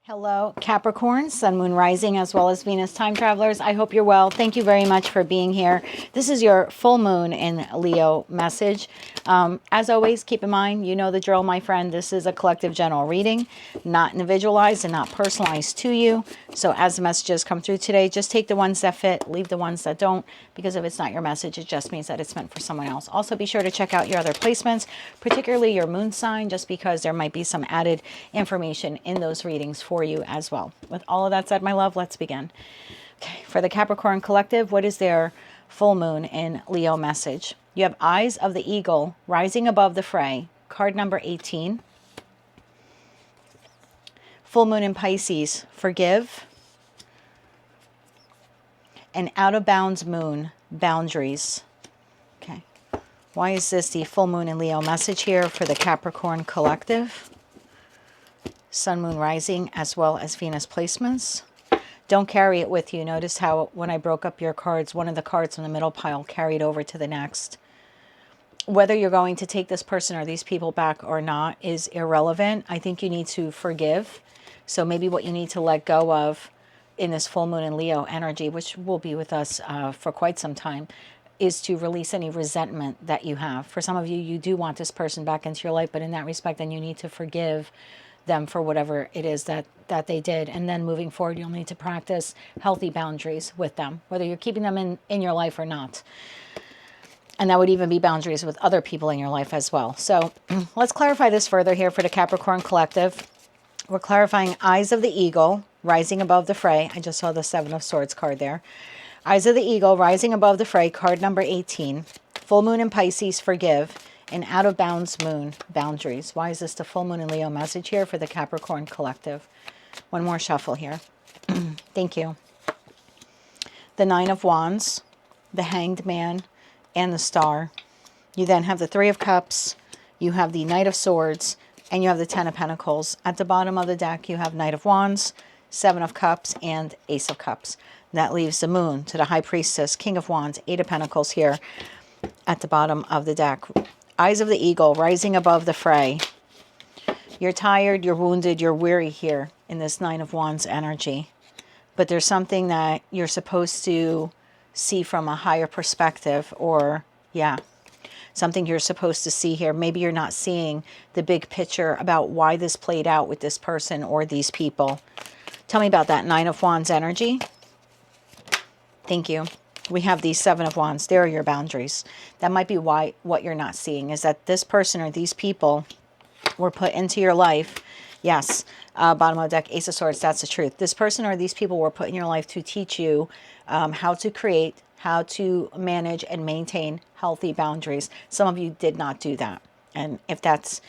Hello, Capricorn, Sun, Moon, Rising, as well as Venus time travelers. I hope you're well. Thank you very much for being here. This is your full moon in Leo message. As always, keep in mind, you know the drill, my friend. This is a collective general reading, not individualized and not personalized to you. So as the messages come through today, just take the ones that fit, leave the ones that don't, because if it's not your message, it just means that it's meant for someone else. Also, be sure to check out your other placements, particularly your moon sign, just because there might be some added information in those readings for you as well. With all of that said, my love, let's begin. Okay, for the Capricorn collective, what is their full moon in Leo message? You have Eyes of the Eagle rising above the fray, card number 18. Full moon in Pisces, forgive. And out of bounds moon, boundaries. Okay, why is this the full moon in Leo message here for the Capricorn collective? Sun, Moon, Rising, as well as Venus placements. Don't carry it with you. Notice how when I broke up your cards, one of the cards in the middle pile carried over to the next. Whether you're going to take this person or these people back or not is irrelevant. I think you need to forgive. So maybe what you need to let go of in this full moon in Leo energy, which will be with us for quite some time, is to release any resentment that you have. For some of you, you do want this person back into your life, but in that respect, then you need to forgive them for whatever it is that they did. And then moving forward, you'll need to practice healthy boundaries with them, whether you're keeping them in your life or not. And that would even be boundaries with other people in your life as well. So let's clarify this further here for the Capricorn collective. We're clarifying Eyes of the Eagle rising above the fray. I just saw the Seven of Swords card there. Eyes of the Eagle rising above the fray, card number 18. Full moon in Pisces, forgive. And out of bounds moon, boundaries. Why is this the full moon in Leo message here for the Capricorn collective? One more shuffle here. Thank you. The Nine of Wands, the Hanged Man, and the Star. You then have the Three of Cups, you have the Knight of Swords, and you have the Ten of Pentacles. At the bottom of the deck, you have Knight of Wands, Seven of Cups, and Ace of Cups. That leaves the Moon to the High Priestess, King of Wands, Eight of Pentacles here at the bottom of the deck. Eyes of the Eagle rising above the fray. You're tired, you're wounded, you're weary here in this Nine of Wands energy. But there's something that you're supposed to see from a higher perspective, or, something you're supposed to see here. Maybe you're not seeing the big picture about why this played out with this person or these people. Tell me about that Nine of Wands energy. Thank you. We have the Seven of Wands. There are your boundaries. That might be why what you're not seeing is that this person or these people were put into your life. Yes, bottom of the deck, Ace of Swords, that's the truth. This person or these people were put in your life to teach you how to create, how to manage and maintain healthy boundaries. Some of you did not do that. And if that's,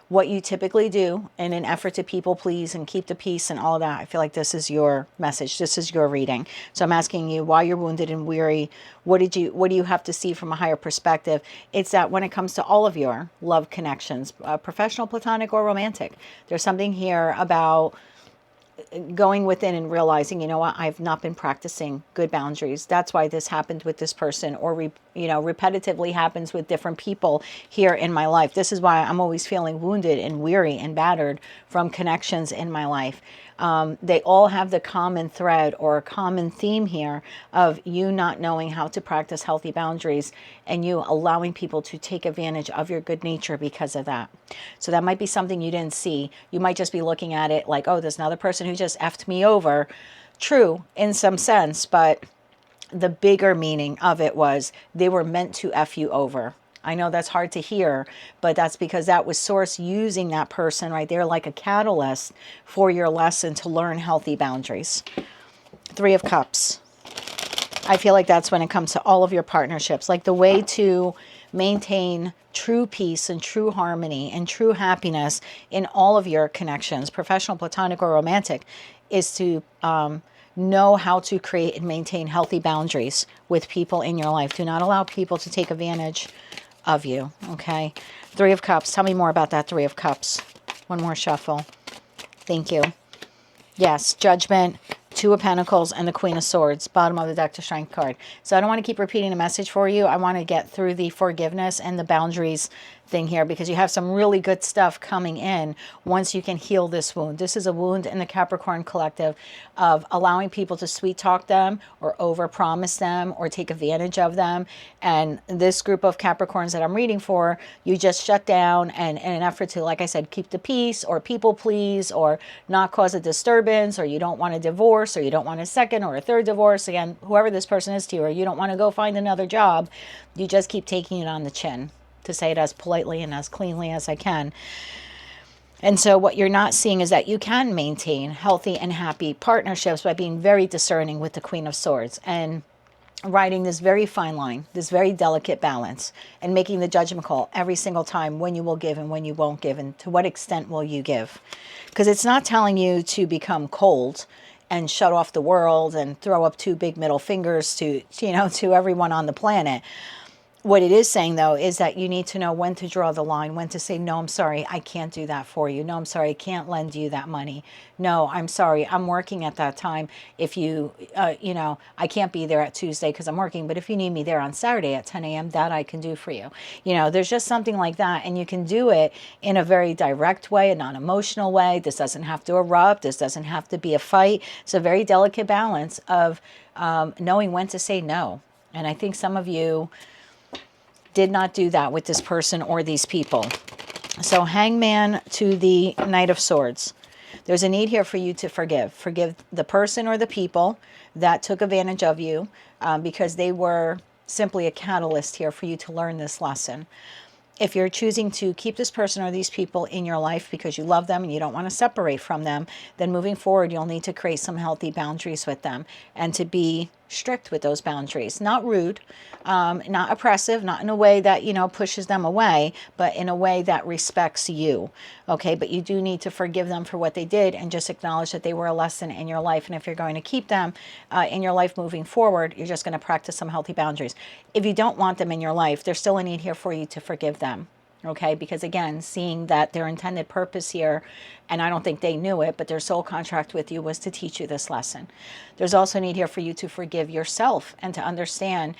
what you typically do in an effort to people please and keep the peace and all of that, I feel like this is your message. This is your reading. So I'm asking you why you're wounded and weary. What do you have to see from a higher perspective? It's that when it comes to all of your love connections, professional, platonic, or romantic, there's something here about going within and realizing, you know what, I've not been practicing good boundaries. That's why this happened with this person, or repetitively happens with different people here in my life. This is why I'm always feeling wounded and weary and battered from connections in my life. They all have the common thread or a common theme here of you not knowing how to practice healthy boundaries and you allowing people to take advantage of your good nature because of that. So that might be something you didn't see. You might just be looking at it like, oh, there's another person who just effed me over. True, in some sense, but the bigger meaning of it was they were meant to F you over. I know that's hard to hear, but that's because that was Source using that person right there like a catalyst for your lesson to learn healthy boundaries. Three of Cups. I feel like that's when it comes to all of your partnerships. Like the way to maintain true peace and true harmony and true happiness in all of your connections, professional, platonic, or romantic, is to know how to create and maintain healthy boundaries with people in your life. Do not allow people to take advantage of you, okay? Three of Cups. Tell me more about that Three of Cups. One more shuffle. Thank you. Yes, Judgment, Two of Pentacles, and the Queen of Swords. Bottom of the deck, the Strength card. So I don't want to keep repeating the message for you. I want to get through the forgiveness and the boundaries thing here, because you have some really good stuff coming in once you can heal this wound. This is a wound in the Capricorn collective of allowing people to sweet talk them or overpromise them or take advantage of them. And this group of Capricorns that I'm reading for, you just shut down and in an effort to, like I said, keep the peace or people please or not cause a disturbance, or you don't want a divorce, or you don't want a second or a third divorce. Again, whoever this person is to you, or you don't want to go find another job, you just keep taking it on the chin, to say it as politely and as cleanly as I can. And so what you're not seeing is that you can maintain healthy and happy partnerships by being very discerning with the Queen of Swords and riding this very fine line, this very delicate balance, and making the judgment call every single time when you will give and when you won't give, and to what extent will you give. Because it's not telling you to become cold and shut off the world and throw up two big middle fingers to everyone on the planet. What it is saying, though, is that you need to know when to draw the line, when to say, no, I'm sorry, I can't do that for you. No, I'm sorry, I can't lend you that money. No, I'm sorry, I'm working at that time. If you, I can't be there at Tuesday because I'm working, but if you need me there on Saturday at 10 a.m., that I can do for you. There's just something like that, and you can do it in a very direct way, a non-emotional way. This doesn't have to erupt. This doesn't have to be a fight. It's a very delicate balance of knowing when to say no. And I think some of you did not do that with this person or these people. So Hangman to the Knight of Swords. There's a need here for you to forgive. Forgive the person or the people that took advantage of you because they were simply a catalyst here for you to learn this lesson. If you're choosing to keep this person or these people in your life because you love them and you don't want to separate from them, then moving forward, you'll need to create some healthy boundaries with them and to be strict with those boundaries. Not rude, not oppressive, not in a way that, pushes them away, but in a way that respects you. Okay, but you do need to forgive them for what they did and just acknowledge that they were a lesson in your life. And if you're going to keep them in your life moving forward, you're just going to practice some healthy boundaries. If you don't want them in your life, there's still a need here for you to forgive them. Okay, because again, seeing that their intended purpose here, and I don't think they knew it, but their soul contract with you was to teach you this lesson. There's also a need here for you to forgive yourself and to understand,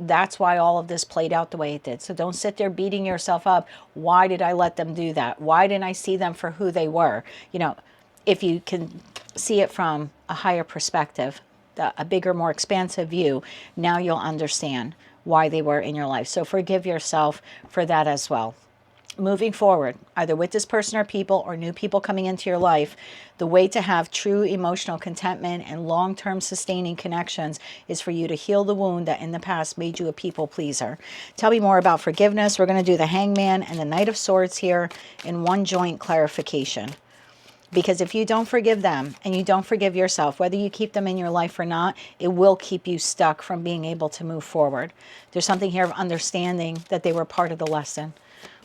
that's why all of this played out the way it did. So don't sit there beating yourself up. Why did I let them do that? Why didn't I see them for who they were? If you can see it from a higher perspective, a bigger, more expansive view, now you'll understand why they were in your life. So forgive yourself for that as well. Moving forward, either with this person or people or new people coming into your life, the way to have true emotional contentment and long-term sustaining connections is for you to heal the wound that in the past made you a people pleaser. Tell me more about forgiveness. We're going to do the Hangman and the Knight of Swords here in one joint clarification. Because if you don't forgive them and you don't forgive yourself, whether you keep them in your life or not, it will keep you stuck from being able to move forward. There's something here of understanding that they were part of the lesson.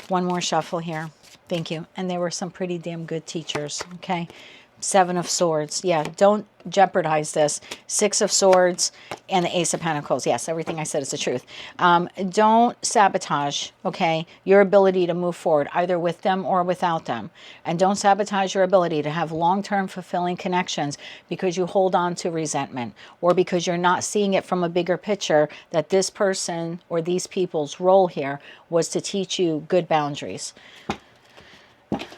One more shuffle here. Thank you. And they were some pretty damn good teachers. Okay. Seven of Swords. Yeah, don't jeopardize this. Six of Swords and the Ace of Pentacles. Yes, everything I said is the truth. Don't sabotage, okay, your ability to move forward, either with them or without them. And don't sabotage your ability to have long-term fulfilling connections because you hold on to resentment or because you're not seeing it from a bigger picture that this person or these people's role here was to teach you good boundaries.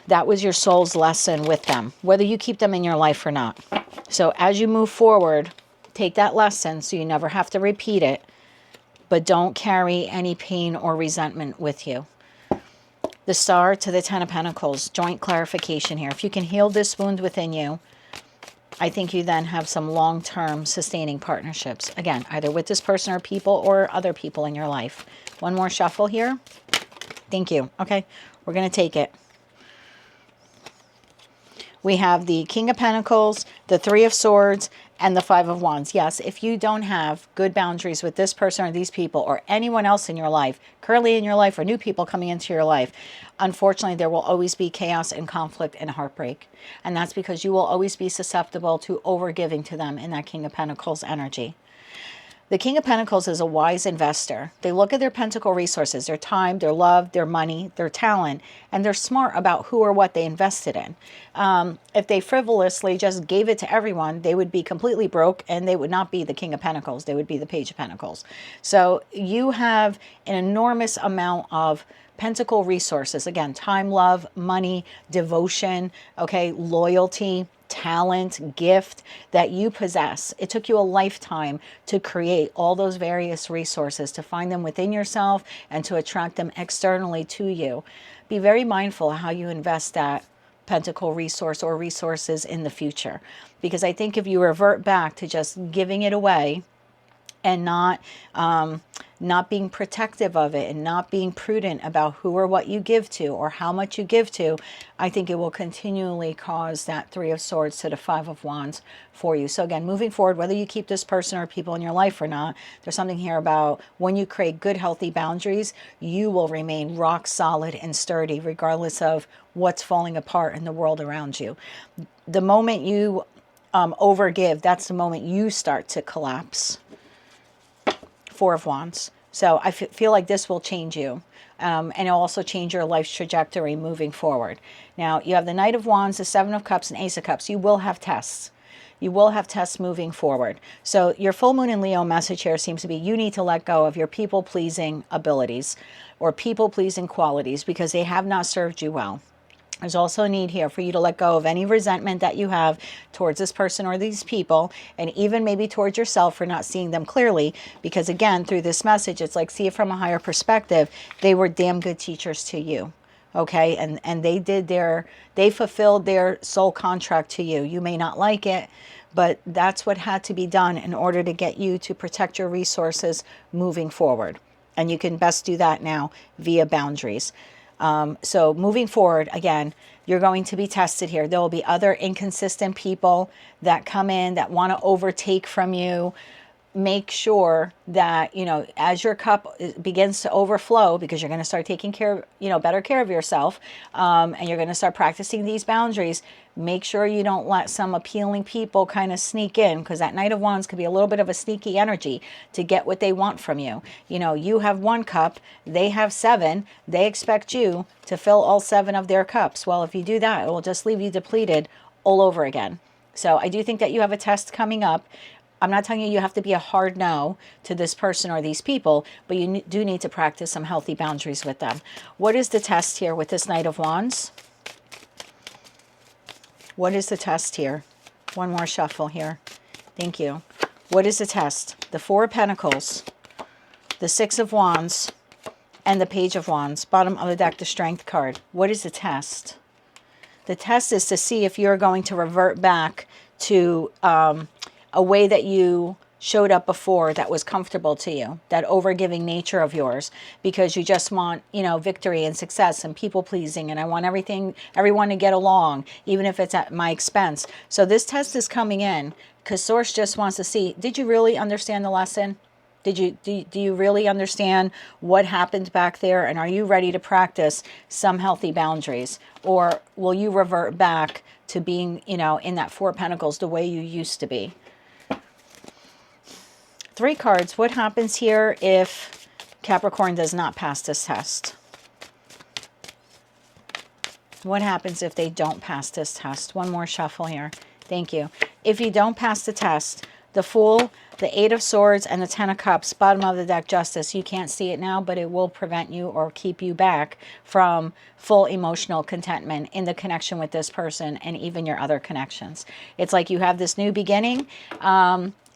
That was your soul's lesson with them, whether you keep them in your life or not. So as you move forward, take that lesson so you never have to repeat it, but don't carry any pain or resentment with you. The Star to the Ten of Pentacles, joint clarification here. If you can heal this wound within you, I think you then have some long-term sustaining partnerships. Again, either with this person or people or other people in your life. One more shuffle here. Thank you. Okay, we're going to take it. We have the King of Pentacles, the Three of Swords, and the Five of Wands. Yes, if you don't have good boundaries with this person or these people or anyone else in your life, currently in your life or new people coming into your life, unfortunately, there will always be chaos and conflict and heartbreak. And that's because you will always be susceptible to overgiving to them in that King of Pentacles energy. The King of Pentacles is a wise investor. They look at their pentacle resources, their time, their love, their money, their talent, and they're smart about who or what they invested in. If they frivolously just gave it to everyone, they would be completely broke and they would not be the King of Pentacles. They would be the Page of Pentacles. So you have an enormous amount of Pentacle resources, again, time, love, money, devotion, okay, loyalty, talent, gift that you possess. It took you a lifetime to create all those various resources, to find them within yourself and to attract them externally to you. Be very mindful how you invest that pentacle resource or resources in the future, because I think if you revert back to just giving it away and not being protective of it and not being prudent about who or what you give to or how much you give to, I think it will continually cause that Three of Swords to the Five of Wands for you. So again, moving forward, whether you keep this person or people in your life or not, there's something here about when you create good, healthy boundaries, you will remain rock solid and sturdy regardless of what's falling apart in the world around you. The moment you overgive, that's the moment you start to collapse. Four of Wands. So I feel like this will change you. And it'll also change your life's trajectory moving forward. Now, you have the Knight of Wands, the Seven of Cups, and Ace of Cups. You will have tests. You will have tests moving forward. So your full moon in Leo message here seems to be you need to let go of your people-pleasing abilities or people-pleasing qualities because they have not served you well. There's also a need here for you to let go of any resentment that you have towards this person or these people, and even maybe towards yourself for not seeing them clearly, because again, through this message, it's like, see it from a higher perspective. They were damn good teachers to you, okay? And they fulfilled their soul contract to you. You may not like it, but that's what had to be done in order to get you to protect your resources moving forward. And you can best do that now via boundaries. So moving forward, again, you're going to be tested here. There will be other inconsistent people that come in that want to overtake from you. Make sure that, you know, as your cup begins to overflow, because you're going to start taking care, better care of yourself, and you're going to start practicing these boundaries. Make sure you don't let some appealing people kind of sneak in, because that Knight of Wands could be a little bit of a sneaky energy to get what they want from you. You know, you have one cup, they have seven. They expect you to fill all seven of their cups. Well, if you do that, it will just leave you depleted all over again. So I do think that you have a test coming up. I'm not telling you you have to be a hard no to this person or these people, but you do need to practice some healthy boundaries with them. What is the test here with this Knight of Wands? What is the test here? One more shuffle here. Thank you. What is the test? The Four of Pentacles, the Six of Wands, and the Page of Wands. Bottom of the deck, the Strength card. What is the test? The test is to see if you're going to revert back to a way that you showed up before that was comfortable to you, that overgiving nature of yours, because you just want, victory and success and people pleasing, and I want everyone to get along, even if it's at my expense. So this test is coming in because Source just wants to see, did you really understand the lesson? Do you really understand what happened back there? And are you ready to practice some healthy boundaries? Or will you revert back to being, in that Four of Pentacles the way you used to be? Three cards. What happens here if Capricorn does not pass this test? What happens if they don't pass this test? One more shuffle here. Thank you. If you don't pass the test, the Fool, the Eight of Swords, and the Ten of Cups, bottom of the deck, Justice. You can't see it now, but it will prevent you or keep you back from full emotional contentment in the connection with this person and even your other connections. It's like you have this new beginning,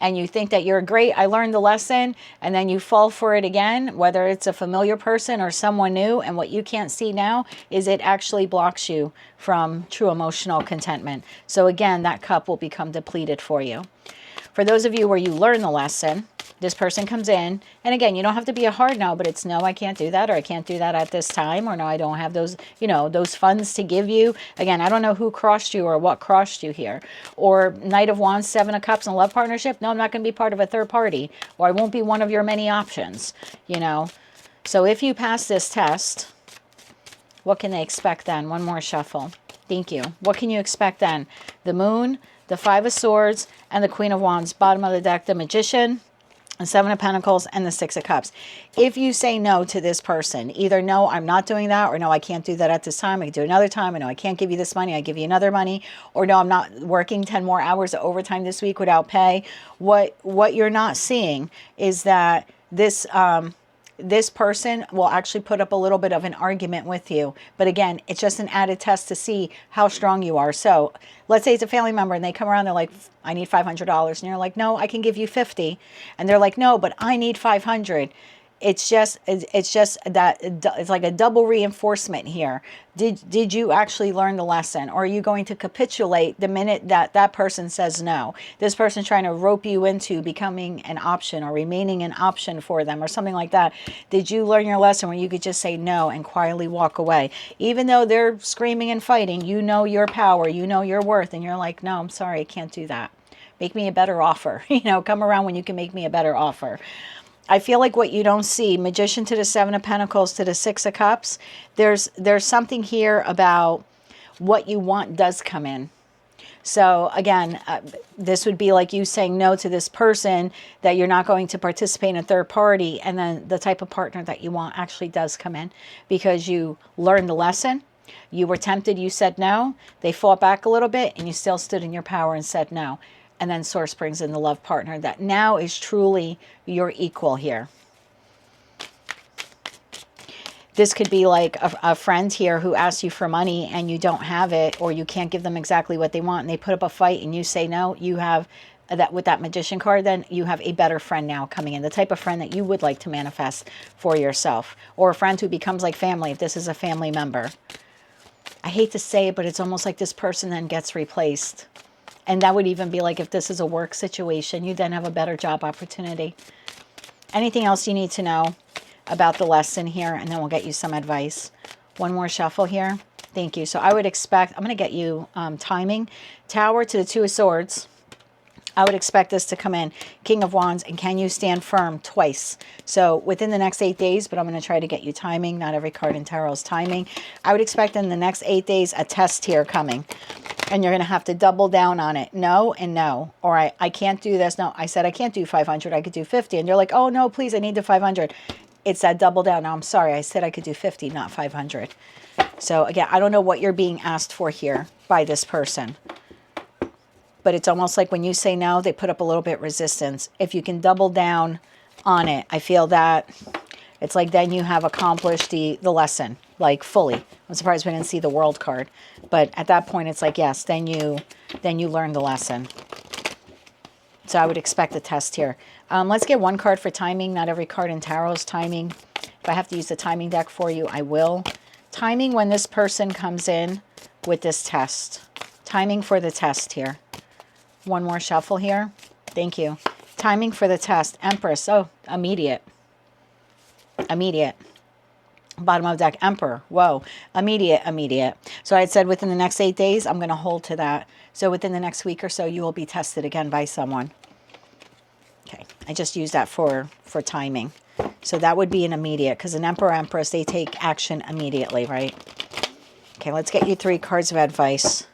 and you think that you're great, I learned the lesson, and then you fall for it again, whether it's a familiar person or someone new, and what you can't see now is it actually blocks you from true emotional contentment. So again, that cup will become depleted for you. For those of you where you learn the lesson, this person comes in, and again, you don't have to be a hard no, but it's no, I can't do that, or I can't do that at this time, or no, I don't have those, those funds to give you. Again, I don't know who crossed you or what crossed you here. Or Knight of Wands, Seven of Cups, and love partnership. No, I'm not going to be part of a third party, or I won't be one of your many options, So if you pass this test, what can they expect then? One more shuffle. Thank you. What can you expect then? The Moon, the Five of Swords, and the Queen of Wands. Bottom of the deck, the Magician, the Seven of Pentacles, and the Six of Cups. If you say no to this person, either no, I'm not doing that, or no, I can't do that at this time, I can do another time, or no, I can't give you this money, I give you another money, or no, I'm not working 10 more hours of overtime this week without pay. What you're not seeing is that this this person will actually put up a little bit of an argument with you. But again, it's just an added test to see how strong you are. So let's say it's a family member and they come around, they're like, I need $500. And you're like, no, I can give you 50. And they're like, no, but I need 500. It's just that it's like a double reinforcement here. Did you actually learn the lesson, or are you going to capitulate the minute that that person says no? This person's trying to rope you into becoming an option or remaining an option for them or something like that. Did you learn your lesson where you could just say no and quietly walk away? Even though they're screaming and fighting, you know your power, you know your worth, and you're like, no, I'm sorry, I can't do that. Make me a better offer. Come around when you can make me a better offer. I feel like what you don't see, Magician to the Seven of Pentacles to the Six of Cups, there's something here about what you want does come in. So again, this would be like you saying no to this person, that you're not going to participate in a third party, and then the type of partner that you want actually does come in because you learned the lesson. You were tempted, you said no, they fought back a little bit, and you still stood in your power and said no. And then Source brings in the love partner that now is truly your equal here. This could be like a friend here who asks you for money and you don't have it, or you can't give them exactly what they want, and they put up a fight and you say no. You have that with that Magician card, then you have a better friend now coming in, the type of friend that you would like to manifest for yourself, or a friend who becomes like family if this is a family member. I hate to say it, but it's almost like this person then gets replaced. And that would even be like if this is a work situation, you then have a better job opportunity. Anything else you need to know about the lesson here, and then we'll get you some advice. One more shuffle here. Thank you. So I would expect, I'm going to get you timing. Tower to the Two of Swords. I would expect this to come in. King of Wands, and can you stand firm twice? So within the next 8 days, but I'm going to try to get you timing. Not every card in tarot is timing. I would expect in the next 8 days a test here coming. And you're going to have to double down on it. No and no. Or I can't do this. No, I said I can't do 500. I could do 50. And you're like, oh, no, please, I need the 500. It's that double down. No, I'm sorry. I said I could do 50, not 500. So, again, I don't know what you're being asked for here by this person. But it's almost like when you say no, they put up a little bit resistance. If you can double down on it, I feel that it's like then you have accomplished the lesson, like fully. I'm surprised we didn't see the World card. But at that point, it's like, yes, then you learn the lesson. So I would expect a test here. Let's get one card for timing. Not every card in tarot is timing. If I have to use the timing deck for you, I will. Timing when this person comes in with this test. Timing for the test here. One more shuffle here. Thank you. Timing for the test. Empress. Oh, immediate. Immediate. Bottom of deck, Emperor. Whoa. Immediate, immediate. So I had said within the next 8 days, I'm going to hold to that. So within the next week or so, you will be tested again by someone. Okay. I just used that for timing. So that would be an immediate, because an Emperor, Empress, they take action immediately, right? Okay, let's get you 3 cards of advice.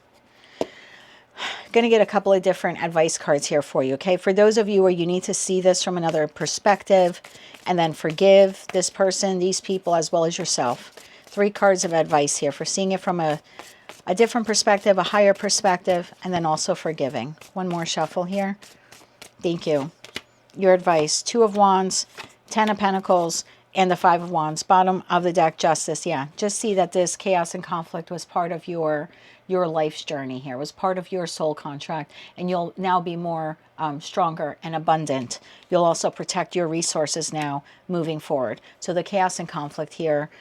Going to get a couple of different advice cards here for you, okay? For those of you where you need to see this from another perspective and then forgive this person, these people, as well as yourself. 3 cards of advice here for seeing it from a different perspective, a higher perspective, and then also forgiving. One more shuffle here. Thank you. Your advice. 2 of Wands, 10 of Pentacles, and the 5 of Wands. Bottom of the deck, Justice. Yeah, just see that this chaos and conflict was part of your life's journey here. It was part of your soul contract, and you'll now be more stronger and abundant. You'll also protect your resources now moving forward. So the chaos and conflict here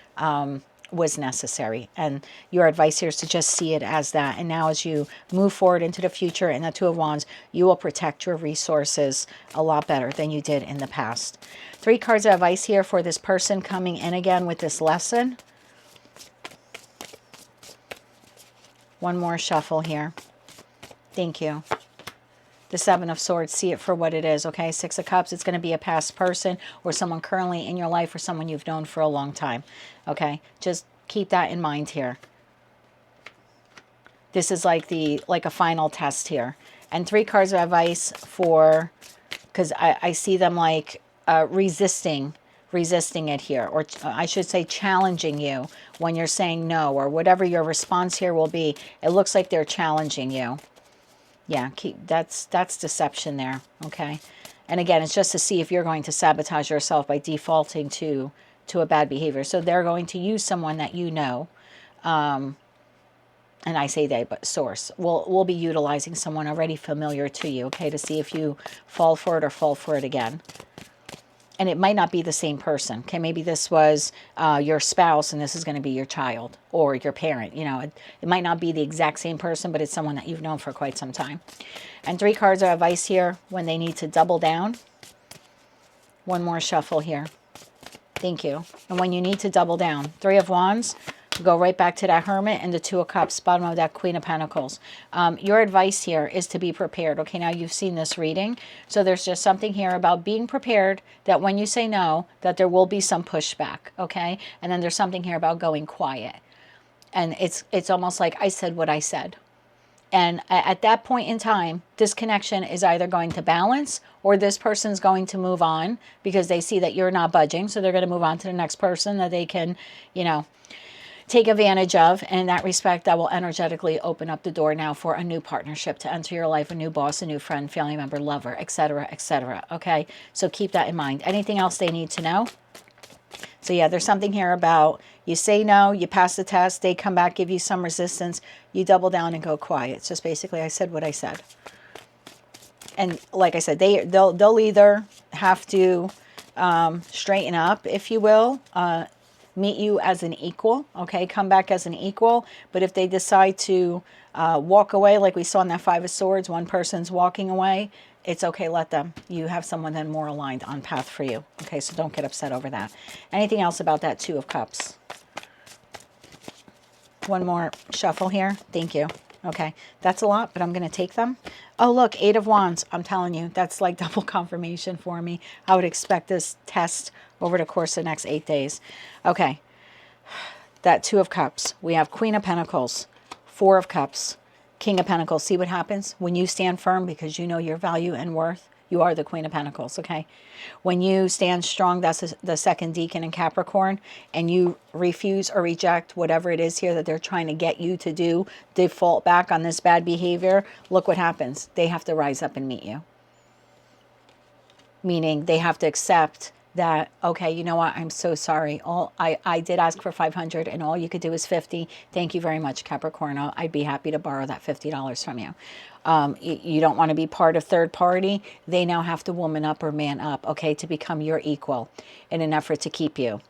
was necessary, and your advice here is to just see it as that. And now as you move forward into the future in the 2 of Wands, you will protect your resources a lot better than you did in the past. 3 cards of advice here for this person coming in again with this lesson. One more shuffle here. Thank you. The 7 of Swords, see it for what it is, okay? 6 of Cups, it's going to be a past person or someone currently in your life or someone you've known for a long time, okay? Just keep that in mind here. This is like a final test here. And 3 cards of advice for, because I see them like resisting it here, or I should say challenging you when you're saying no, or whatever your response here will be. It looks like they're challenging you. Yeah, that's deception there, okay? And again, it's just to see if you're going to sabotage yourself by defaulting to a bad behavior. So they're going to use someone that you know, and I say they, but source will be utilizing someone already familiar to you, okay, to see if you fall for it or fall for it again. And it might not be the same person. Okay, maybe this was your spouse and this is going to be your child or your parent. You know, it might not be the exact same person, but it's someone that you've known for quite some time. And 3 cards of advice here when they need to double down. One more shuffle here. Thank you. And when you need to double down, 3 of Wands, go right back to that Hermit and the 2 of Cups, bottom of that Queen of Pentacles. Your advice here is to be prepared. Okay, now you've seen this reading. So there's just something here about being prepared that when you say no, that there will be some pushback. Okay, and then there's something here about going quiet. And it's almost like I said what I said. And at that point in time, this connection is either going to balance or this person's going to move on because they see that you're not budging. So they're going to move on to the next person that they can, you know, take advantage of. And in that respect, that will energetically open up the door now for a new partnership to enter your life, a new boss, a new friend, family member, lover, etc., etc. Okay, so keep that in mind. Anything else they need to know? So yeah, there's something here about you say no, you pass the test, they come back, give you some resistance, you double down and go quiet. It's just basically I said what I said. And like I said, they'll either have to straighten up, if you will, meet you as an equal, okay, come back as an equal. But if they decide to walk away, like we saw in that 5 of Swords, one person's walking away, it's okay, let them. You have someone then more aligned on path for you. Okay, so don't get upset over that. Anything else about that 2 of Cups? One more shuffle here. Thank you. Okay, that's a lot, but I'm going to take them. Oh, look, 8 of Wands. I'm telling you, that's like double confirmation for me. I would expect this test over the course of the next 8 days. Okay, that 2 of Cups. We have Queen of Pentacles, 4 of Cups, King of Pentacles. See what happens when you stand firm because you know your value and worth. You are the Queen of Pentacles, okay? When you stand strong, that's the second deacon in Capricorn, and you refuse or reject whatever it is here that they're trying to get you to do, default back on this bad behavior, look what happens. They have to rise up and meet you. Meaning they have to accept that, okay, you know what, I'm so sorry. I did ask for $500 and all you could do is $50. Thank you very much, Capricorn. I'd be happy to borrow that $50 from you. You don't want to be part of third party. They now have to woman up or man up, okay, to become your equal in an effort to keep you.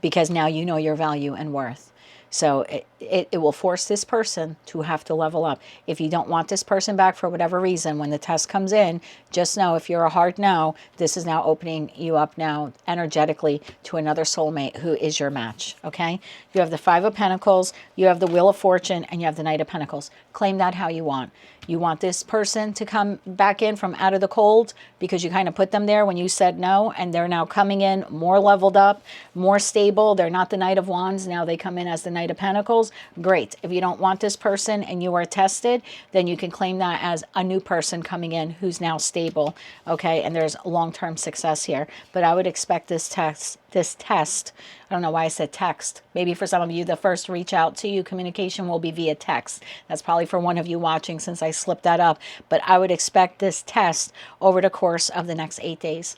Because now you know your value and worth. So it will force this person to have to level up. If you don't want this person back for whatever reason, when the test comes in, just know if you're a hard no, this is now opening you up now energetically to another soulmate who is your match, okay? You have the 5 of Pentacles, you have the Wheel of Fortune, and you have the Knight of Pentacles. Claim that how you want. You want this person to come back in from out of the cold because you kind of put them there when you said no, and they're now coming in more leveled up, more stable. They're not the Knight of Wands. Now they come in as the Knight of Pentacles. Great. If you don't want this person and you are tested, then you can claim that as a new person coming in who's now stable, okay? And there's long-term success here. But I would expect this test, I don't know why I said text. Maybe for some of you, the first reach out to you, communication will be via text. That's probably for one of you watching since I slipped that up. But I would expect this test over the course of the next 8 days.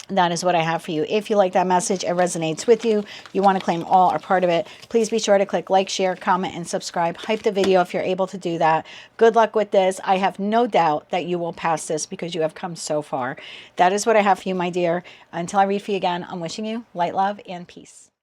That is what I have for you. If you like that message, it resonates with you, you want to claim all or part of it, please be sure to click like, share, comment, and subscribe. Hype the video if you're able to do that. Good luck with this. I have no doubt that you will pass this because you have come so far. That is what I have for you, my dear. Until I read for you again, I'm wishing you light, love, and peace.